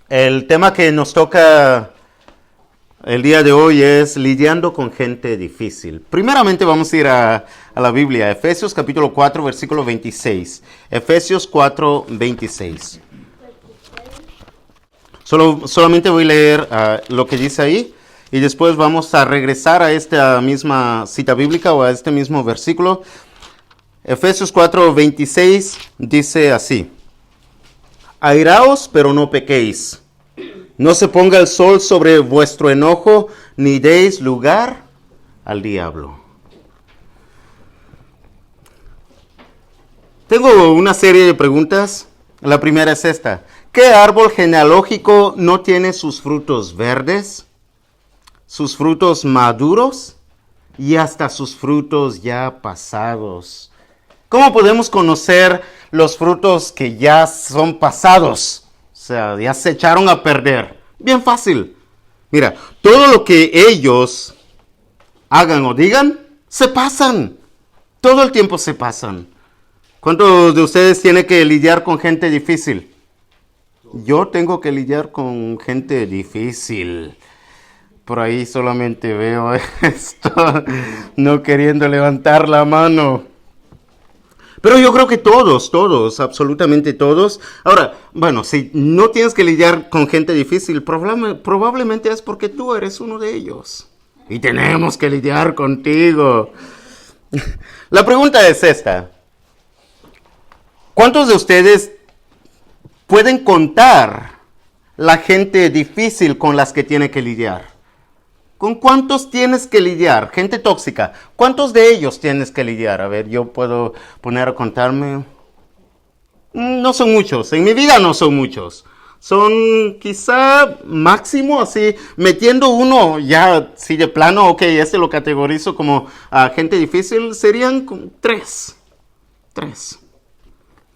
El tema que nos toca el día de hoy es lidiando con gente difícil. Primeramente vamos a ir a la Biblia, Efesios capítulo 4, versículo 26. Efesios 4, 26. Solamente voy a leer lo que dice ahí y después vamos a regresar a esta misma cita bíblica o a este mismo versículo. Efesios 4, 26 dice así: Airaos, pero no pequéis. No se ponga el sol sobre vuestro enojo, ni deis lugar al diablo. Tengo una serie de preguntas. La primera es esta: ¿qué árbol genealógico no tiene sus frutos verdes, sus frutos maduros y hasta sus frutos ya pasados? ¿Cómo podemos conocer los frutos que ya son pasados? O sea, ya se echaron a perder. Bien fácil. Mira, todo lo que ellos hagan o digan, se pasan. Todo el tiempo se pasan. ¿Cuántos de ustedes tienen que lidiar con gente difícil? Yo tengo que lidiar con gente difícil. Por ahí solamente veo esto, no queriendo levantar la mano. Pero yo creo que todos, absolutamente todos. Ahora, bueno, si no tienes que lidiar con gente difícil, probablemente es porque tú eres uno de ellos. Y tenemos que lidiar contigo. La pregunta es esta: ¿cuántos de ustedes pueden contar la gente difícil con las que tiene que lidiar? ¿Con cuántos tienes que lidiar? Gente tóxica. ¿Cuántos de ellos tienes que lidiar? A ver, yo puedo poner a contarme. No son muchos. En mi vida no son muchos. Son quizá máximo, así, metiendo uno ya, si de plano, ok, este lo categorizo como gente difícil, serían como tres.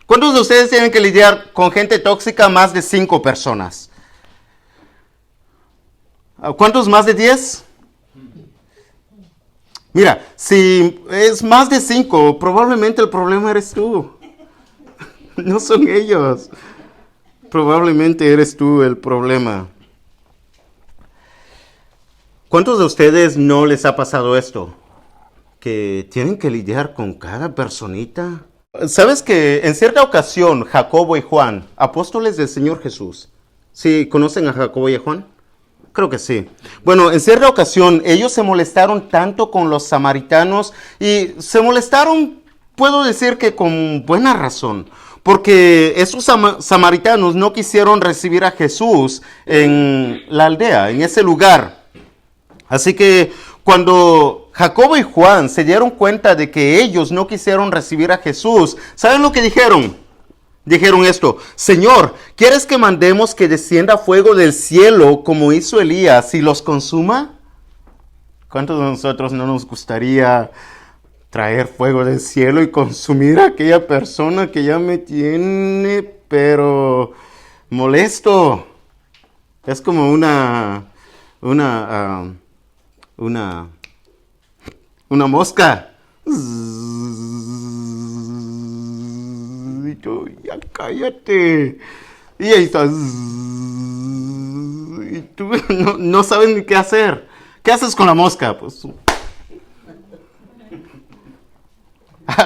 ¿Cuántos de ustedes tienen que lidiar con gente tóxica? Más de 5 personas. ¿Cuántos más de 10? Mira, si es más de 5, probablemente el problema eres tú. No son ellos. Probablemente eres tú el problema. ¿Cuántos de ustedes no les ha pasado esto? Que tienen que lidiar con cada personita. ¿Sabes que en cierta ocasión Jacobo y Juan, apóstoles del Señor Jesús, ¿sí conocen a Jacobo y a Juan? Creo que sí. Bueno, en cierta ocasión ellos se molestaron tanto con los samaritanos y se molestaron, puedo decir que con buena razón, porque esos samaritanos no quisieron recibir a Jesús en la aldea, en ese lugar. Así que cuando Jacobo y Juan se dieron cuenta de que ellos no quisieron recibir a Jesús, ¿saben lo que dijeron? Dijeron esto: Señor, ¿quieres que mandemos que descienda fuego del cielo como hizo Elías y los consuma? ¿Cuántos de nosotros no nos gustaría traer fuego del cielo y consumir a aquella persona que ya me tiene, pero molesto? Es como una mosca. Y tú, ya cállate. Y ahí estás. Y tú no sabes ni qué hacer. ¿Qué haces con la mosca? Pues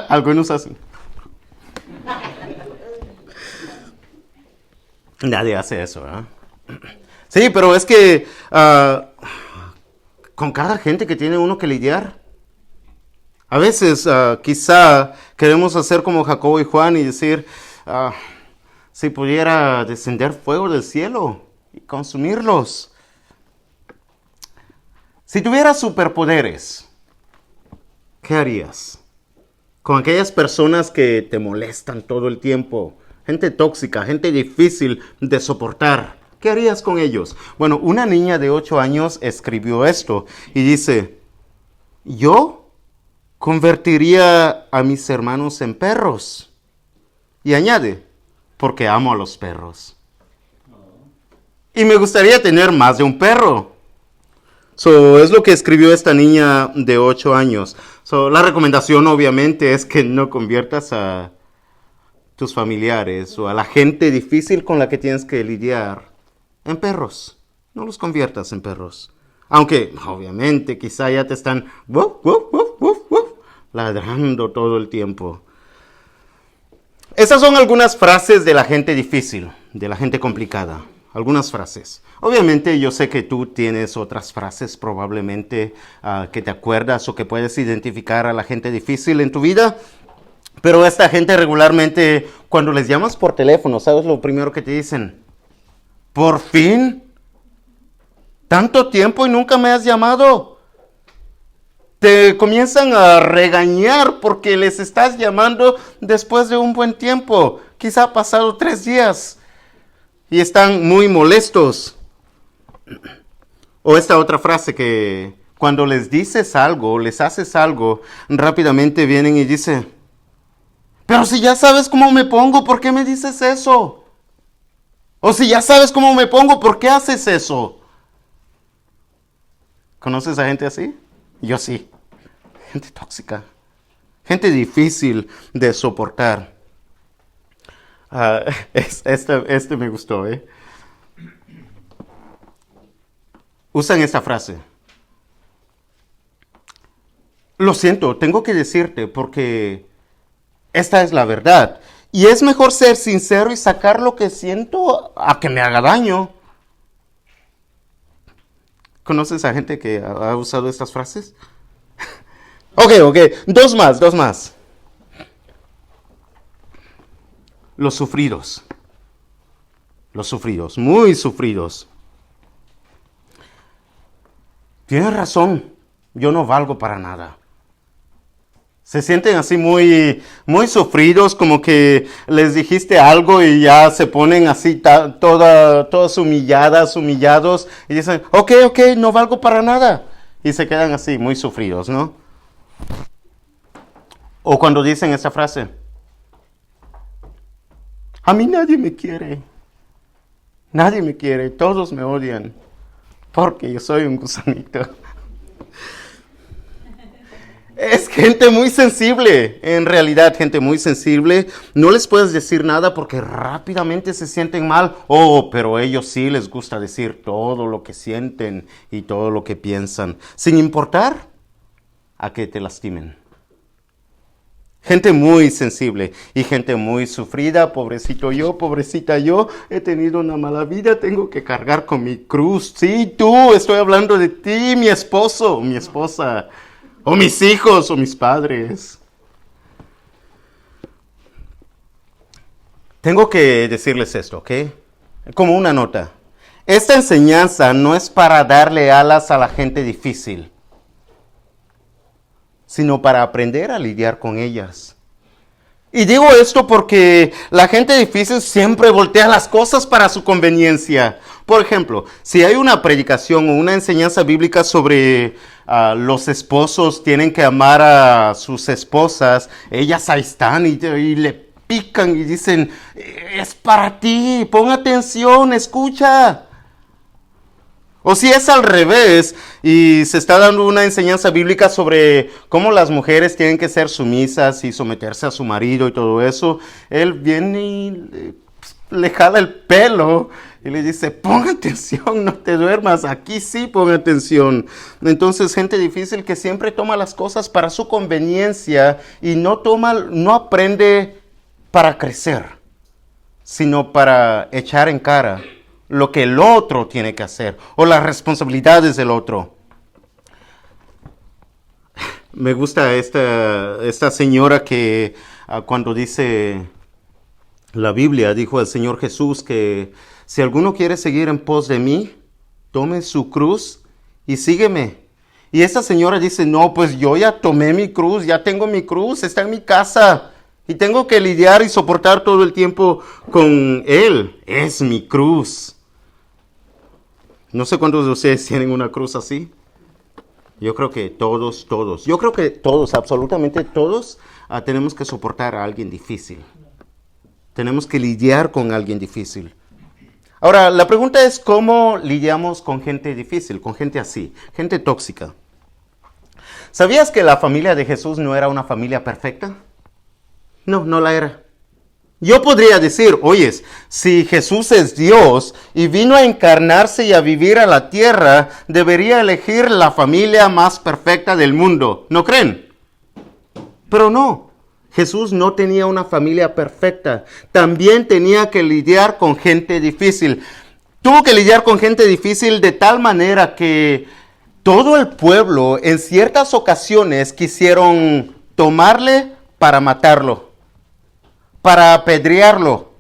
algunos hacen. Nadie hace eso, ¿verdad? Sí, pero es que con cada gente que tiene uno que lidiar, a veces quizá queremos hacer como Jacobo y Juan y decir, si pudiera descender fuego del cielo y consumirlos. Si tuvieras superpoderes, ¿qué harías con aquellas personas que te molestan todo el tiempo? Gente tóxica, gente difícil de soportar. ¿Qué harías con ellos? Bueno, una niña de 8 años escribió esto y dice: yo convertiría a mis hermanos en perros. Y añade: porque amo a los perros. Y me gustaría tener más de un perro. Es lo que escribió esta niña de 8 años. La recomendación obviamente es que no conviertas a tus familiares o a la gente difícil con la que tienes que lidiar en perros. No los conviertas en perros. Aunque, obviamente, quizá ya te están wuf, wuf, wuf, wuf, wuf, ladrando todo el tiempo. Esas son algunas frases de la gente difícil, de la gente complicada. Algunas frases. Obviamente yo sé que tú tienes otras frases probablemente que te acuerdas o que puedes identificar a la gente difícil en tu vida. Pero esta gente regularmente, cuando les llamas por teléfono, ¿sabes lo primero que te dicen? ¿Por fin? ¿Tanto tiempo y nunca me has llamado? Te comienzan a regañar porque les estás llamando después de un buen tiempo. Quizá ha pasado 3 días y están muy molestos. O esta otra frase que cuando les dices algo, les haces algo, rápidamente vienen y dicen, pero si ya sabes cómo me pongo, ¿por qué me dices eso? O si ya sabes cómo me pongo, ¿por qué haces eso? ¿Conoces a gente así? Yo sí. Gente tóxica. Gente difícil de soportar. Este me gustó, Usan esta frase. Lo siento, tengo que decirte porque esta es la verdad. Y es mejor ser sincero y sacar lo que siento a que me haga daño. ¿Conoces a gente que ha usado estas frases? Ok. Dos más. Los sufridos, muy sufridos. Tienes razón, yo no valgo para nada. Se sienten así muy sufridos, como que les dijiste algo y ya se ponen así todas humillados y dicen, ok, no valgo para nada. Y se quedan así, muy sufridos, ¿no? O cuando dicen esa frase, a mí nadie me quiere, todos me odian, porque yo soy un gusanito. Es gente muy sensible, en realidad gente muy sensible. No les puedes decir nada porque rápidamente se sienten mal. Oh, pero a ellos sí les gusta decir todo lo que sienten y todo lo que piensan, sin importar a que te lastimen. Gente muy sensible y gente muy sufrida. Pobrecito yo, pobrecita yo, he tenido una mala vida, tengo que cargar con mi cruz. Sí, tú, estoy hablando de ti, mi esposo, mi esposa. O mis hijos, o mis padres. Tengo que decirles esto, ¿ok? Como una nota. Esta enseñanza no es para darle alas a la gente difícil, sino para aprender a lidiar con ellas. Y digo esto porque la gente difícil siempre voltea las cosas para su conveniencia. Por ejemplo, si hay una predicación o una enseñanza bíblica sobre los esposos tienen que amar a sus esposas, ellas ahí están y le pican y dicen, es para ti, pon atención, escucha. O si es al revés y se está dando una enseñanza bíblica sobre cómo las mujeres tienen que ser sumisas y someterse a su marido y todo eso, él viene y le jala el pelo y le dice, pon atención, no te duermas, aquí sí pon atención. Entonces, gente difícil que siempre toma las cosas para su conveniencia y no aprende para crecer, sino para echar en cara lo que el otro tiene que hacer o las responsabilidades del otro. Me gusta esta señora que cuando dice la Biblia, dijo el Señor Jesús que si alguno quiere seguir en pos de mí, tome su cruz y sígueme. Y esta señora dice, no, pues yo ya tomé mi cruz, ya tengo mi cruz, está en mi casa. Y tengo que lidiar y soportar todo el tiempo con él. Es mi cruz. No sé cuántos de ustedes tienen una cruz así. Yo creo que todos. Yo creo que todos, absolutamente todos, tenemos que soportar a alguien difícil. Tenemos que lidiar con alguien difícil. Ahora, la pregunta es cómo lidiamos con gente difícil, con gente así, gente tóxica. ¿Sabías que la familia de Jesús no era una familia perfecta? No la era. Yo podría decir, oyes, si Jesús es Dios y vino a encarnarse y a vivir a la tierra, debería elegir la familia más perfecta del mundo. ¿No creen? Pero no, Jesús no tenía una familia perfecta. También tenía que lidiar con gente difícil. Tuvo que lidiar con gente difícil de tal manera que todo el pueblo en ciertas ocasiones quisieron tomarle para matarlo, para apedrearlo,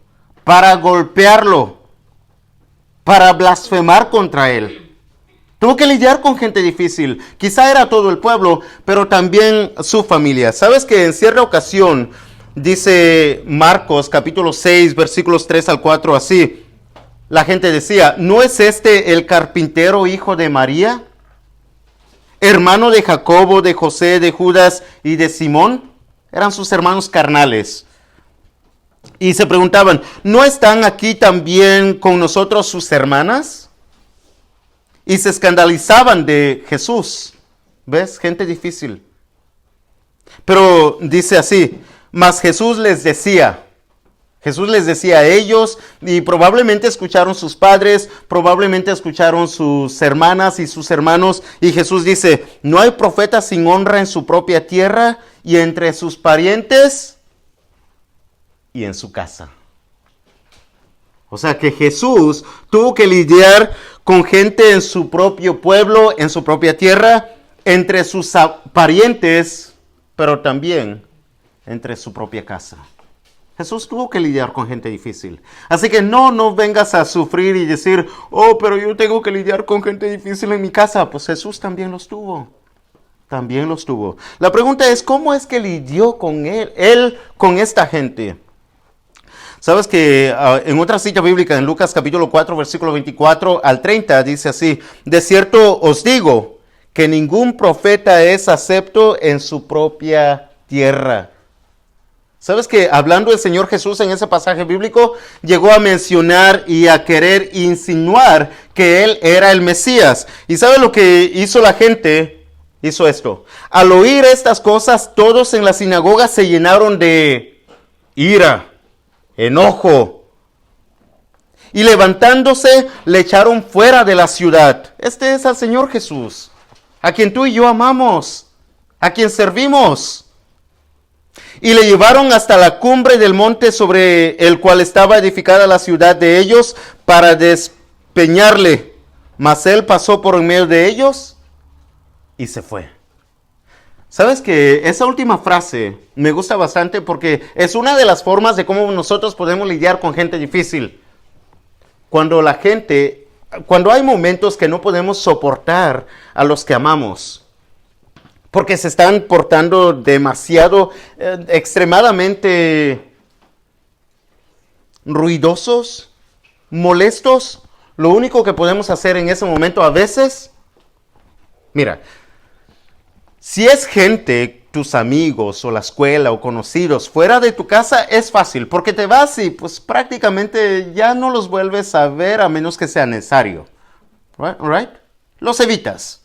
para golpearlo, para blasfemar contra él. Tuvo que lidiar con gente difícil. Quizá era todo el pueblo, pero también su familia. ¿Sabes que en cierta ocasión, dice Marcos capítulo 6, versículos 3 al 4, así, la gente decía, ¿no es este el carpintero hijo de María? Hermano de Jacobo, de José, de Judas y de Simón. Eran sus hermanos carnales. Y se preguntaban, ¿no están aquí también con nosotros sus hermanas? Y se escandalizaban de Jesús. ¿Ves? Gente difícil. Pero dice así, mas Jesús les decía a ellos, y probablemente escucharon sus padres, probablemente escucharon sus hermanas y sus hermanos, y Jesús dice, ¿no hay profeta sin honra en su propia tierra y entre sus parientes y en su casa? O sea que Jesús tuvo que lidiar con gente en su propio pueblo, en su propia tierra, entre sus parientes, pero también entre su propia casa. Jesús tuvo que lidiar con gente difícil. Así que no vengas a sufrir y decir, oh, pero yo tengo que lidiar con gente difícil en mi casa. Pues Jesús también los tuvo. También los tuvo. La pregunta es, ¿cómo es que lidió con él con esta gente? Sabes que en otra cita bíblica, en Lucas capítulo 4, versículo 24 al 30, dice así, de cierto os digo que ningún profeta es acepto en su propia tierra. ¿Sabes que hablando del Señor Jesús en ese pasaje bíblico, llegó a mencionar y a querer insinuar que Él era el Mesías? ¿Y sabe lo que hizo la gente? Hizo esto. Al oír estas cosas, todos en la sinagoga se llenaron de ira, enojo. Y levantándose, le echaron fuera de la ciudad. Este es al Señor Jesús, a quien tú y yo amamos, a quien servimos. Y le llevaron hasta la cumbre del monte sobre el cual estaba edificada la ciudad de ellos para despeñarle. Mas él pasó por en medio de ellos y se fue. ¿Sabes que esa última frase me gusta bastante porque es una de las formas de cómo nosotros podemos lidiar con gente difícil? Cuando hay momentos que no podemos soportar a los que amamos, porque se están portando demasiado, extremadamente ruidosos, molestos. Lo único que podemos hacer en ese momento a veces, mira, si es gente, tus amigos o la escuela o conocidos fuera de tu casa, es fácil, porque te vas y pues prácticamente ya no los vuelves a ver a menos que sea necesario. Right? Los evitas.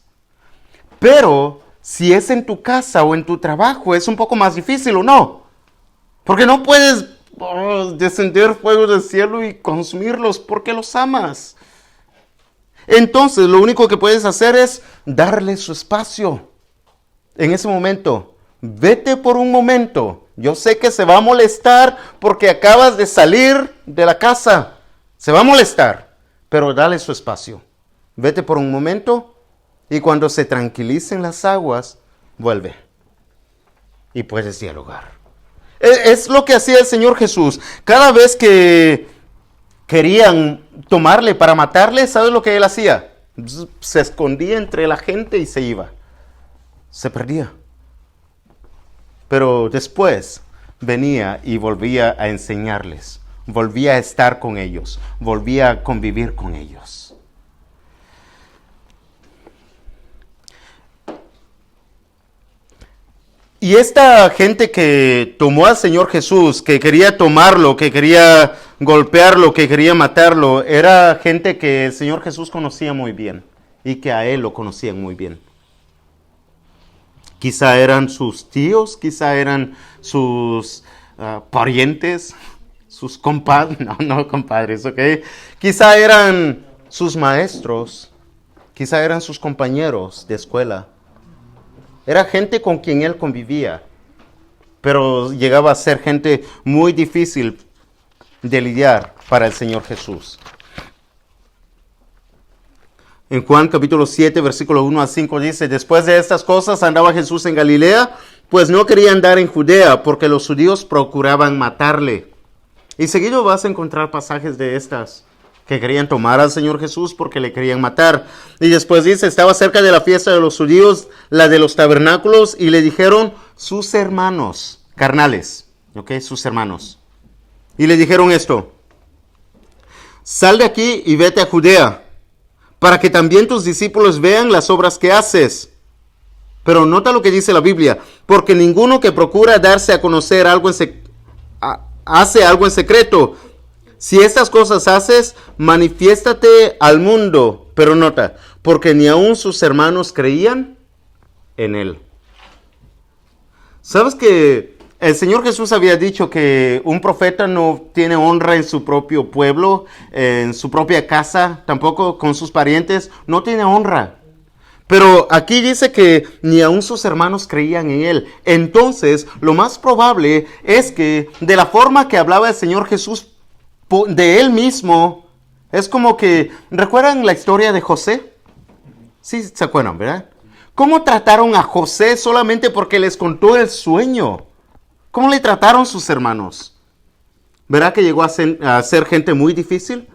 Pero si es en tu casa o en tu trabajo, es un poco más difícil, ¿o no? Porque no puedes descender fuego del cielo y consumirlos porque los amas. Entonces, lo único que puedes hacer es darle su espacio. En ese momento, vete por un momento. Yo sé que se va a molestar porque acabas de salir de la casa. Se va a molestar, pero dale su espacio. Vete por un momento y cuando se tranquilicen las aguas, vuelve. Y puedes dialogar. Es lo que hacía el Señor Jesús. Cada vez que querían tomarle para matarle, ¿sabes lo que Él hacía? Se escondía entre la gente y se iba. Se perdía. Pero después venía y volvía a enseñarles. Volvía a estar con ellos. Volvía a convivir con ellos. Y esta gente que tomó al Señor Jesús, que quería tomarlo, que quería golpearlo, que quería matarlo, era gente que el Señor Jesús conocía muy bien y que a Él lo conocían muy bien. Quizá eran sus tíos, quizá eran sus parientes, sus compadres, no compadres, ¿ok? Quizá eran sus maestros, quizá eran sus compañeros de escuela. Era gente con quien él convivía, pero llegaba a ser gente muy difícil de lidiar para el Señor Jesús. En Juan capítulo 7, versículo 1 a 5 dice, después de estas cosas andaba Jesús en Galilea, pues no quería andar en Judea, porque los judíos procuraban matarle. Y seguido vas a encontrar pasajes de estas, que querían tomar al Señor Jesús porque le querían matar. Y después dice, estaba cerca de la fiesta de los judíos, la de los tabernáculos, y le dijeron sus hermanos, carnales, ¿ok? Sus hermanos. Y le dijeron esto, sal de aquí y vete a Judea, para que también tus discípulos vean las obras que haces. Pero nota lo que dice la Biblia, porque ninguno que procura darse a conocer algo hace algo en secreto. Si estas cosas haces, manifiéstate al mundo. Pero nota, porque ni aun sus hermanos creían en él. ¿Sabes que el Señor Jesús había dicho que un profeta no tiene honra en su propio pueblo, en su propia casa, tampoco con sus parientes? No tiene honra. Pero aquí dice que ni aun sus hermanos creían en él. Entonces, lo más probable es que de la forma que hablaba el Señor Jesús de él mismo, es como que, ¿recuerdan la historia de José? Sí, se acuerdan, ¿verdad? ¿Cómo trataron a José solamente porque les contó el sueño? ¿Cómo le trataron sus hermanos? ¿Verdad que llegó a ser gente muy difícil?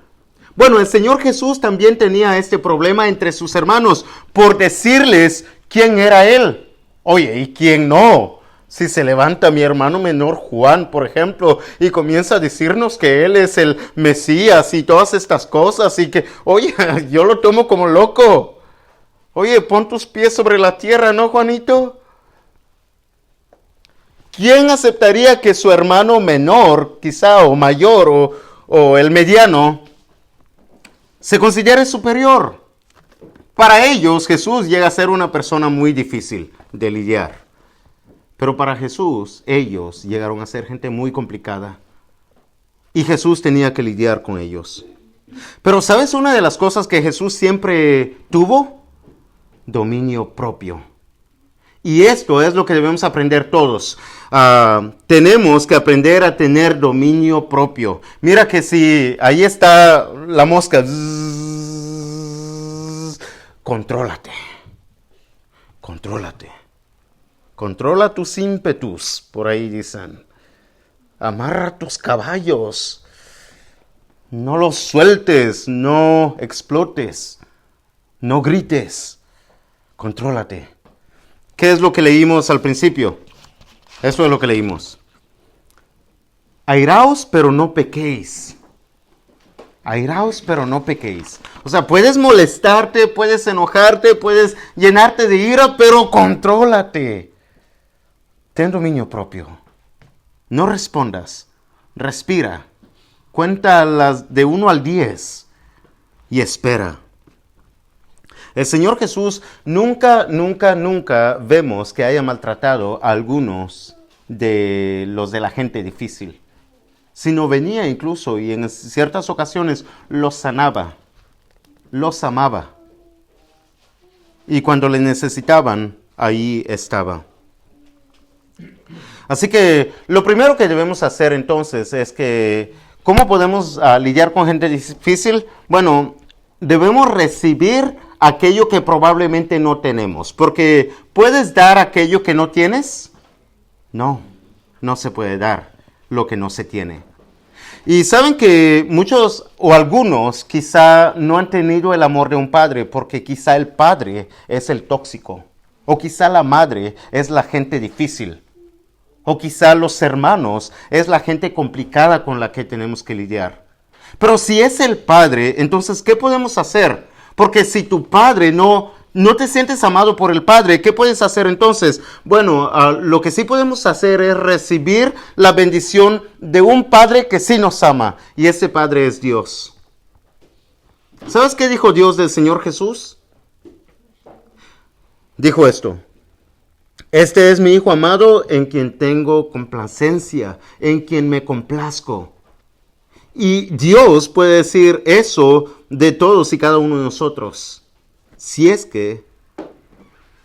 Bueno, el Señor Jesús también tenía este problema entre sus hermanos por decirles quién era Él. Oye, ¿y quién no? Si se levanta mi hermano menor Juan, por ejemplo, y comienza a decirnos que Él es el Mesías y todas estas cosas y que, oye, yo lo tomo como loco. Oye, pon tus pies sobre la tierra, ¿no, Juanito? ¿Quién aceptaría que su hermano menor, quizá, o mayor, o el mediano, se considere superior? Para ellos, Jesús llega a ser una persona muy difícil de lidiar. Pero para Jesús, ellos llegaron a ser gente muy complicada. Y Jesús tenía que lidiar con ellos. Pero ¿sabes una de las cosas que Jesús siempre tuvo? Dominio propio. Y esto es lo que debemos aprender todos. Tenemos que aprender a tener dominio propio. Mira que si ahí está la mosca, contrólate. Contrólate. Controla tus ímpetus, por ahí dicen. Amarra tus caballos. No los sueltes, no explotes, no grites. Contrólate. ¿Qué es lo que leímos al principio? Eso es lo que leímos. Airaos, pero no pequéis. Airaos, pero no pequéis. O sea, puedes molestarte, puedes enojarte, puedes llenarte de ira, pero contrólate. Ten dominio propio. No respondas. Respira. Cuenta las de 1 al 10 y espera. El Señor Jesús nunca vemos que haya maltratado a algunos de los de la gente difícil, sino venía incluso y en ciertas ocasiones los sanaba, los amaba. Y cuando le necesitaban, ahí estaba. Así que lo primero que debemos hacer entonces es que, ¿cómo podemos lidiar con gente difícil? Bueno, debemos recibir aquello que probablemente no tenemos. Porque ¿puedes dar aquello que no tienes? No, no se puede dar lo que no se tiene. Y saben que muchos o algunos quizá no han tenido el amor de un padre porque quizá el padre es el tóxico. O quizá la madre es la gente difícil. O quizá los hermanos es la gente complicada con la que tenemos que lidiar. Pero si es el padre, entonces, ¿qué podemos hacer? Porque si tu padre no te sientes amado por el padre, ¿qué puedes hacer entonces? Bueno, lo que sí podemos hacer es recibir la bendición de un padre que sí nos ama. Y ese padre es Dios. ¿Sabes qué dijo Dios del Señor Jesús? Dijo esto. Este es mi Hijo amado en quien tengo complacencia, en quien me complazco. Y Dios puede decir eso de todos y cada uno de nosotros, si es que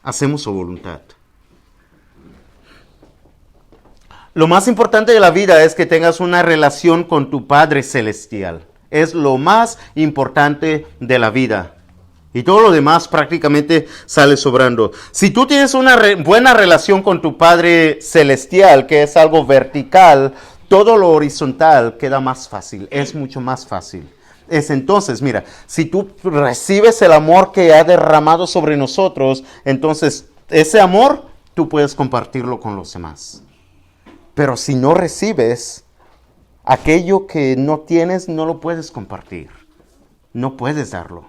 hacemos su voluntad. Lo más importante de la vida es que tengas una relación con tu Padre Celestial. Es lo más importante de la vida. Y todo lo demás prácticamente sale sobrando. Si tú tienes una buena relación con tu Padre Celestial, que es algo vertical, todo lo horizontal queda más fácil, es mucho más fácil. Es entonces, mira, si tú recibes el amor que ha derramado sobre nosotros, entonces ese amor tú puedes compartirlo con los demás. Pero si no recibes, aquello que no tienes no lo puedes compartir. No puedes darlo.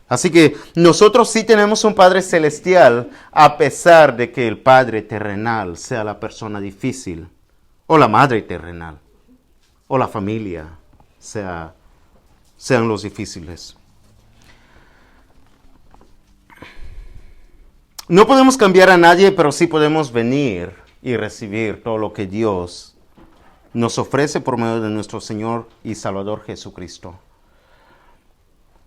Así que nosotros sí tenemos un Padre Celestial, a pesar de que el Padre terrenal sea la persona difícil, o la madre terrenal, o la familia sean los difíciles. No podemos cambiar a nadie, pero sí podemos venir y recibir todo lo que Dios nos ofrece por medio de nuestro Señor y Salvador Jesucristo.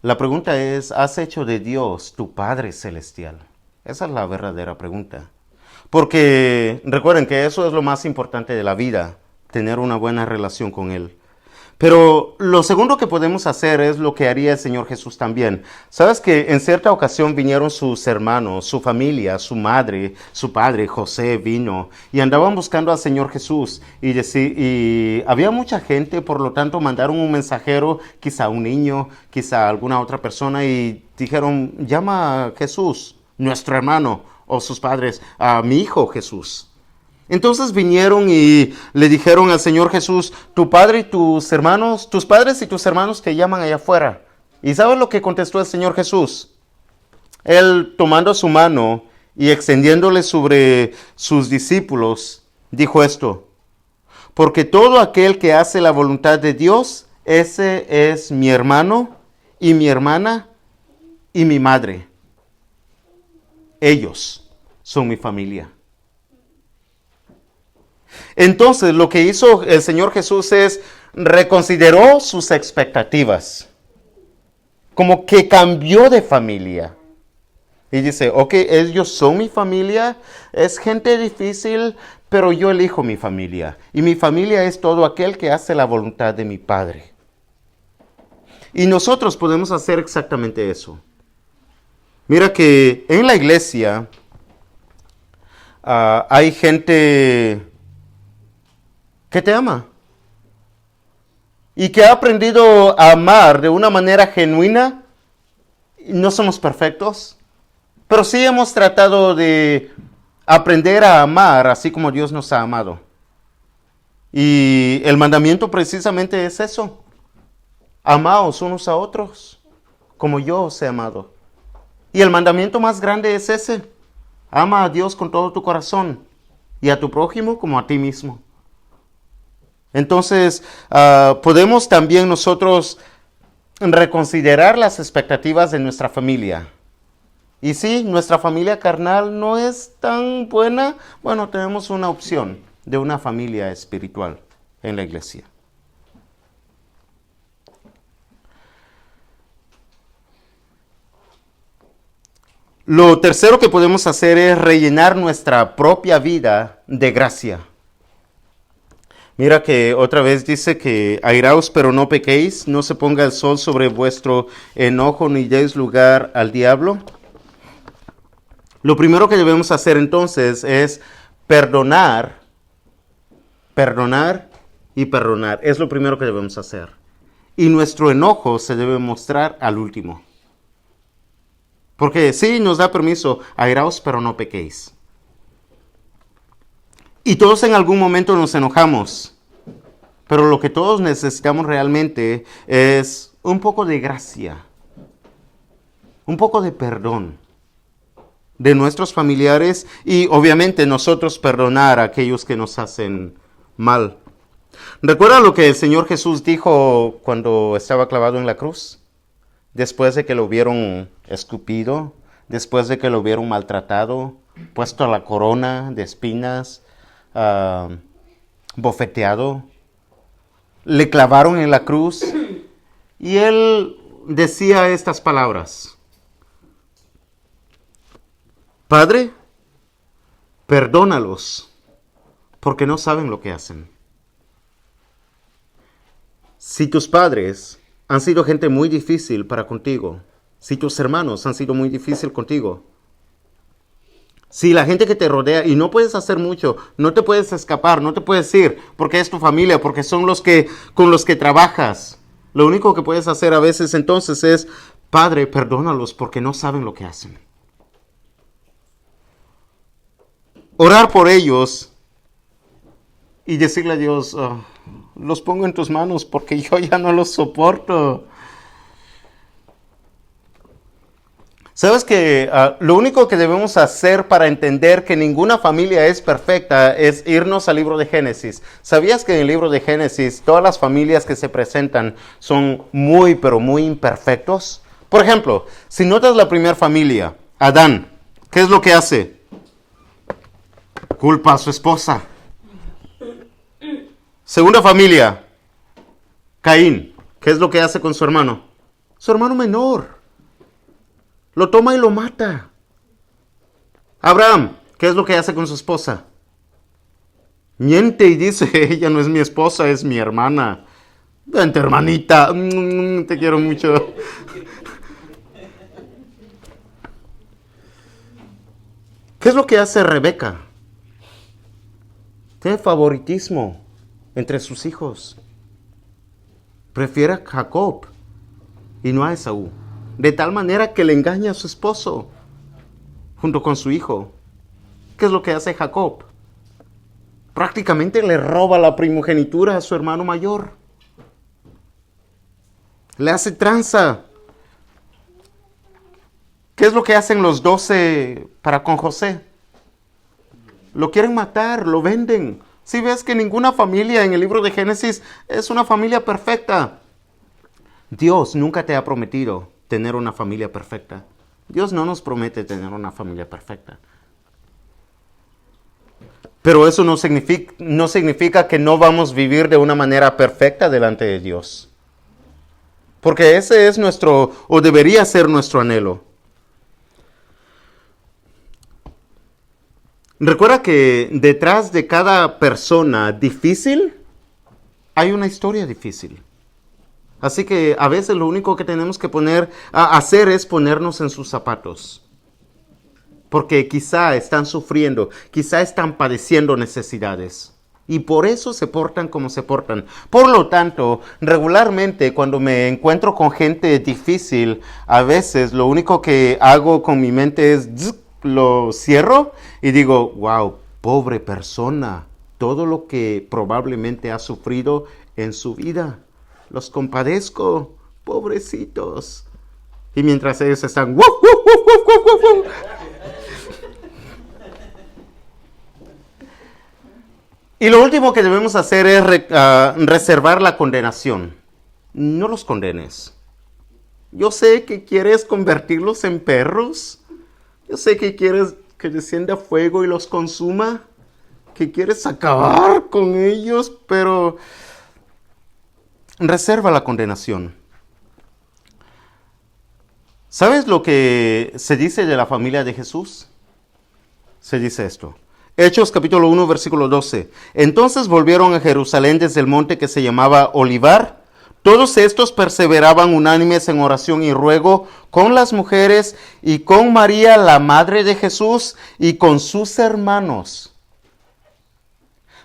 La pregunta es, ¿has hecho de Dios tu Padre Celestial? Esa es la verdadera pregunta. Porque recuerden que eso es lo más importante de la vida, tener una buena relación con Él. Pero lo segundo que podemos hacer es lo que haría el Señor Jesús también. ¿Sabes que en cierta ocasión vinieron sus hermanos, su familia, su madre, su padre, José vino y andaban buscando al Señor Jesús? Y había mucha gente, por lo tanto mandaron un mensajero, quizá un niño, quizá alguna otra persona y dijeron, llama a Jesús, nuestro hermano, o sus padres, a mi hijo Jesús. Entonces vinieron y le dijeron al Señor Jesús, tu padre y tus hermanos, tus padres y tus hermanos te llaman allá afuera. ¿Y sabes lo que contestó el Señor Jesús? Él, tomando su mano y extendiéndole sobre sus discípulos, dijo esto, porque todo aquel que hace la voluntad de Dios, ese es mi hermano y mi hermana y mi madre. Ellos son mi familia. Entonces, lo que hizo el Señor Jesús es reconsideró sus expectativas. Como que cambió de familia. Y dice, ok, ellos son mi familia, es gente difícil, pero yo elijo mi familia. Y mi familia es todo aquel que hace la voluntad de mi Padre. Y nosotros podemos hacer exactamente eso. Mira que en la iglesia hay gente que te ama y que ha aprendido a amar de una manera genuina. No somos perfectos, pero sí hemos tratado de aprender a amar así como Dios nos ha amado. Y el mandamiento precisamente es eso. Amaos unos a otros como yo os he amado. Y el mandamiento más grande es ese. Ama a Dios con todo tu corazón y a tu prójimo como a ti mismo. Entonces, podemos también nosotros reconsiderar las expectativas de nuestra familia. Y si nuestra familia carnal no es tan buena, bueno, tenemos una opción de una familia espiritual en la iglesia. Lo tercero que podemos hacer es rellenar nuestra propia vida de gracia. Mira que otra vez dice que airaos pero no pequéis, no se ponga el sol sobre vuestro enojo ni deis lugar al diablo. Lo primero que debemos hacer entonces es perdonar y perdonar. Es lo primero que debemos hacer. Y nuestro enojo se debe mostrar al último. Porque sí nos da permiso, airaos pero no pequéis. Y todos en algún momento nos enojamos. Pero lo que todos necesitamos realmente es un poco de gracia. Un poco de perdón de nuestros familiares y obviamente nosotros perdonar a aquellos que nos hacen mal. ¿Recuerda lo que el Señor Jesús dijo cuando estaba clavado en la cruz? Después de que lo hubieron escupido, después de que lo hubieron maltratado, puesto la corona de espinas, bofeteado. le clavaron en la cruz y él decía estas palabras: Padre, perdónalos, porque no saben lo que hacen. Si tus padres han sido gente muy difícil para contigo, si tus hermanos han sido muy difícil contigo, si la gente que te rodea y no puedes hacer mucho, no te puedes escapar, no te puedes ir, porque es tu familia, porque son los que con los que trabajas, lo único que puedes hacer a veces entonces es: Padre, perdónalos porque no saben lo que hacen. Orar por ellos y decirle a Dios: los pongo en tus manos porque yo ya no los soporto. ¿Sabes que lo único que debemos hacer para entender que ninguna familia es perfecta es irnos al libro de Génesis? ¿Sabías que en el libro de Génesis todas las familias que se presentan son muy, pero muy imperfectos? Por ejemplo, si notas la primera familia, Adán, ¿qué es lo que hace? Culpa a su esposa. Segunda familia, Caín, ¿qué es lo que hace con su hermano? Su hermano menor. Lo toma y lo mata. Abraham, ¿qué es lo que hace con su esposa? Miente y dice: ella no es mi esposa, es mi hermana. Vente, hermanita, te quiero mucho. ¿Qué es lo que hace Rebeca? Tiene favoritismo entre sus hijos. Prefiere a Jacob y no a Esaú. De tal manera que le engaña a su esposo junto con su hijo. ¿Qué es lo que hace Jacob? Prácticamente le roba la primogenitura a su hermano mayor. Le hace tranza. ¿Qué es lo que hacen los 12 para con José? Lo quieren matar, lo venden. Si ves que ninguna familia en el libro de Génesis es una familia perfecta. Dios nunca te ha prometido tener una familia perfecta. Dios no nos promete tener una familia perfecta. Pero eso no significa que no vamos a vivir de una manera perfecta delante de Dios. Porque ese es nuestro, o debería ser nuestro anhelo. Recuerda que detrás de cada persona difícil hay una historia difícil. Así que a veces lo único que tenemos que hacer es ponernos en sus zapatos. Porque quizá están sufriendo, quizá están padeciendo necesidades. Y por eso se portan como se portan. Por lo tanto, regularmente cuando me encuentro con gente difícil, a veces lo único que hago con mi mente es lo cierro y digo: wow, pobre persona, todo lo que probablemente ha sufrido en su vida. Los compadezco, pobrecitos. Y mientras ellos están... ¡Wuf, wuf, wuf, wuf, wuf, wuf! Y lo último que debemos hacer es reservar la condenación. No los condenes. Yo sé que quieres convertirlos en perros. Yo sé que quieres que descienda fuego y los consuma. Que quieres acabar con ellos, pero... reserva la condenación. ¿Sabes lo que se dice de la familia de Jesús? Se dice esto. Hechos capítulo 1, versículo 12. Entonces volvieron a Jerusalén desde el monte que se llamaba Olivar. Todos estos perseveraban unánimes en oración y ruego con las mujeres y con María, la madre de Jesús, y con sus hermanos.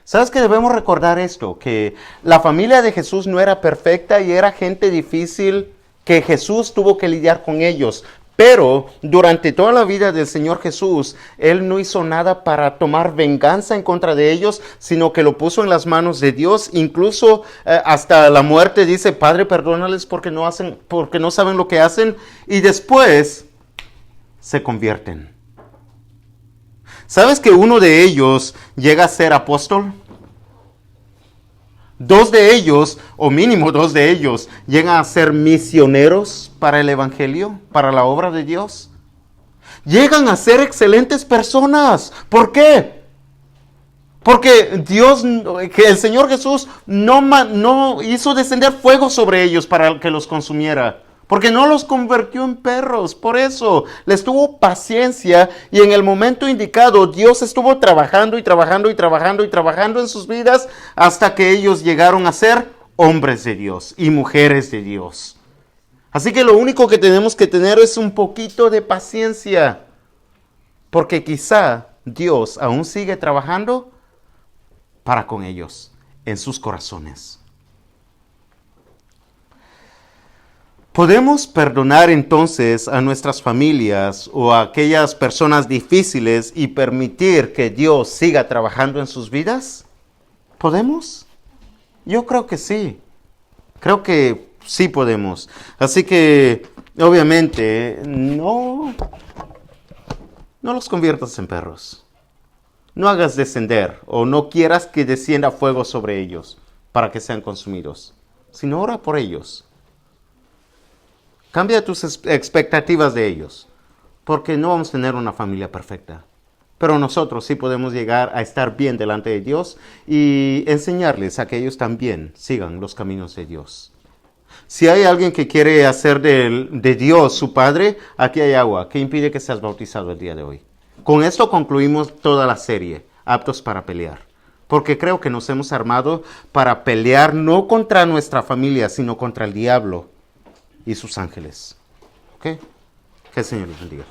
¿Sabes que debemos recordar esto? Que la familia de Jesús no era perfecta y era gente difícil que Jesús tuvo que lidiar con ellos. Pero durante toda la vida del Señor Jesús, Él no hizo nada para tomar venganza en contra de ellos, sino que lo puso en las manos de Dios. Incluso hasta la muerte dice: Padre, perdónales porque no saben lo que hacen. Y después se convierten. ¿Sabes que uno de ellos llega a ser apóstol? 2 de ellos, o mínimo 2 de ellos, llegan a ser misioneros para el evangelio, para la obra de Dios. Llegan a ser excelentes personas. ¿Por qué? Porque que el Señor Jesús no hizo descender fuego sobre ellos para que los consumiera. Porque no los convirtió en perros. Por eso les tuvo paciencia y en el momento indicado Dios estuvo trabajando y trabajando y trabajando y trabajando en sus vidas hasta que ellos llegaron a ser hombres de Dios y mujeres de Dios. Así que lo único que tenemos que tener es un poquito de paciencia. Porque quizá Dios aún sigue trabajando para con ellos, en sus corazones. ¿Podemos perdonar entonces a nuestras familias o a aquellas personas difíciles y permitir que Dios siga trabajando en sus vidas? ¿Podemos? Yo creo que sí. Creo que sí podemos. Así que, obviamente, no los conviertas en perros. No hagas descender o no quieras que descienda fuego sobre ellos para que sean consumidos, sino ora por ellos. Cambia tus expectativas de ellos, porque no vamos a tener una familia perfecta. Pero nosotros sí podemos llegar a estar bien delante de Dios y enseñarles a que ellos también sigan los caminos de Dios. Si hay alguien que quiere hacer de Dios su Padre, aquí hay agua. ¿Qué impide que seas bautizado el día de hoy? Con esto concluimos toda la serie, Aptos para Pelear. Porque creo que nos hemos armado para pelear no contra nuestra familia, sino contra el diablo y sus ángeles. ¿Ok? Que el Señor les bendiga.